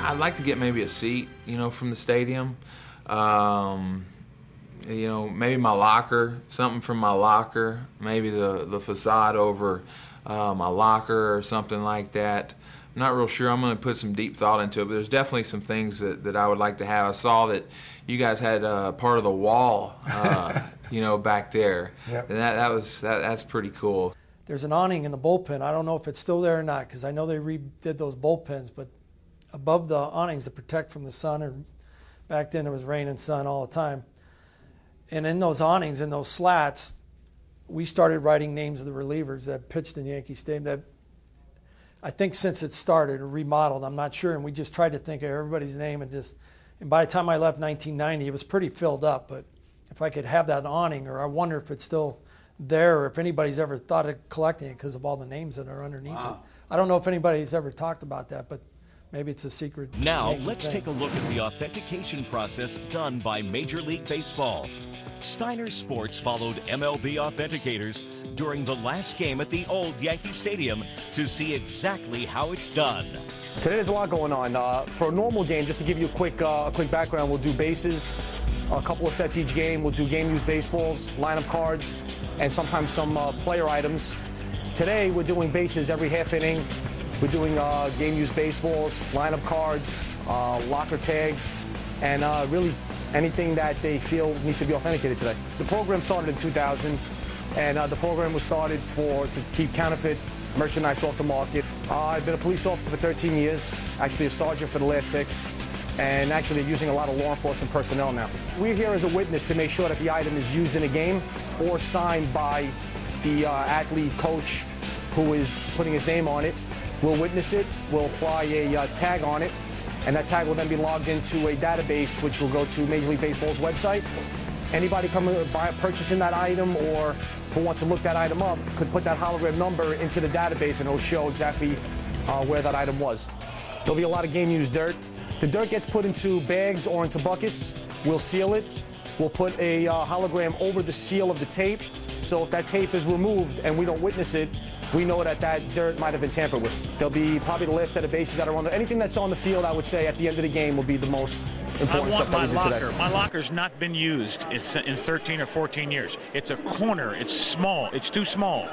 I'd like to get maybe a seat, from the stadium. Maybe my locker, something from my locker, maybe the facade over my locker or something like that. I'm not real sure. I'm going to put some deep thought into it, but there's definitely some things that I would like to have. I saw that you guys had part of the wall, back there. Yep. And that's pretty cool. There's an awning in the bullpen. I don't know if it's still there or not, because I know they redid those bullpens, but above the awnings to protect from the sun, and back then it was rain and sun all the time. And in those awnings, in those slats, we started writing names of the relievers that pitched in Yankee Stadium. That I think since it started or remodeled, I'm not sure, and we just tried to think of everybody's name, and by the time I left 1990, it was pretty filled up. But if I could have that awning, or I wonder if it's still there, or if anybody's ever thought of collecting it because of all the names that are underneath it. I don't know if anybody's ever talked about that, but maybe it's a secret. Now, Yankee let's thing. take a look at the authentication process done by Major League Baseball. Steiner Sports followed MLB authenticators during the last game at the Old Yankee Stadium to see exactly how it's done. Today there's a lot going on. For a normal game, just to give you a quick background, we'll do bases, a couple of sets each game. We'll do game-used baseballs, lineup cards, and sometimes some player items. Today we're doing bases every half inning. We're doing game-used baseballs, lineup cards, locker tags, and really anything that they feel needs to be authenticated today. The program started in 2000, and the program was started to keep counterfeit merchandise off the market. I've been a police officer for 13 years, actually a sergeant for the last 6, and actually they're using a lot of law enforcement personnel now. We're here as a witness to make sure that the item is used in a game or signed by the athlete coach who is putting his name on it. We'll witness it, we'll apply a tag on it, and that tag will then be logged into a database which will go to Major League Baseball's website. Anybody coming purchasing that item or who wants to look that item up could put that hologram number into the database, and it'll show exactly where that item was. There'll be a lot of game-used dirt. The dirt gets put into bags or into buckets. We'll seal it. We'll put a hologram over the seal of the tape. So if that tape is removed and we don't witness it, we know that that dirt might have been tampered with. There'll be probably the last set of bases that are on there. Anything that's on the field, I would say, at the end of the game will be the most important stuff that we do today. My locker's not been used in 13 or 14 years. It's a corner. It's small. It's too small.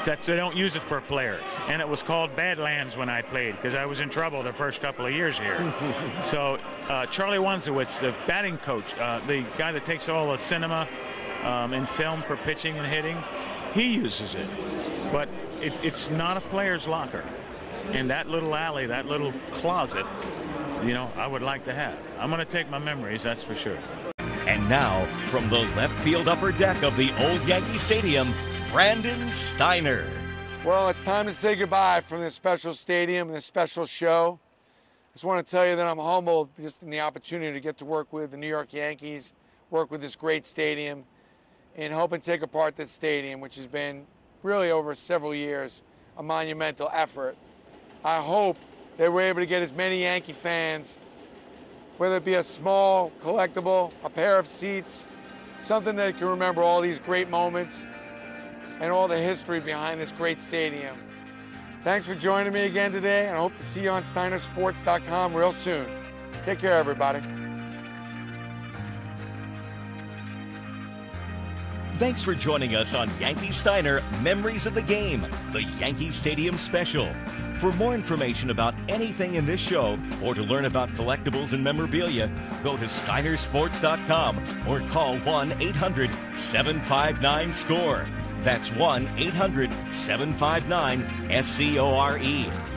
They don't use it for a player. And it was called Badlands when I played because I was in trouble the first couple of years here. So Charlie Wanzowitz, the batting coach, the guy that takes all the cinema and film for pitching and hitting, he uses it. But it's not a player's locker. And that little alley, that little closet, I would like to have. I'm going to take my memories, that's for sure. And now, from the left field upper deck of the Old Yankee Stadium, Brandon Steiner. Well, it's time to say goodbye from this special stadium and this special show. I just want to tell you that I'm humbled just in the opportunity to get to work with the New York Yankees, work with this great stadium, and help and take apart this stadium, which has been really over several years a monumental effort. I hope that we're able to get as many Yankee fans, whether it be a small collectible, a pair of seats, something that can remember all these great moments and all the history behind this great stadium. Thanks for joining me again today, and I hope to see you on SteinerSports.com real soon. Take care, everybody. Thanks for joining us on Yankee Steiner Memories of the Game, the Yankee Stadium Special. For more information about anything in this show or to learn about collectibles and memorabilia, go to SteinerSports.com or call 1-800-759-SCORE. That's 1-800-759-SCORE.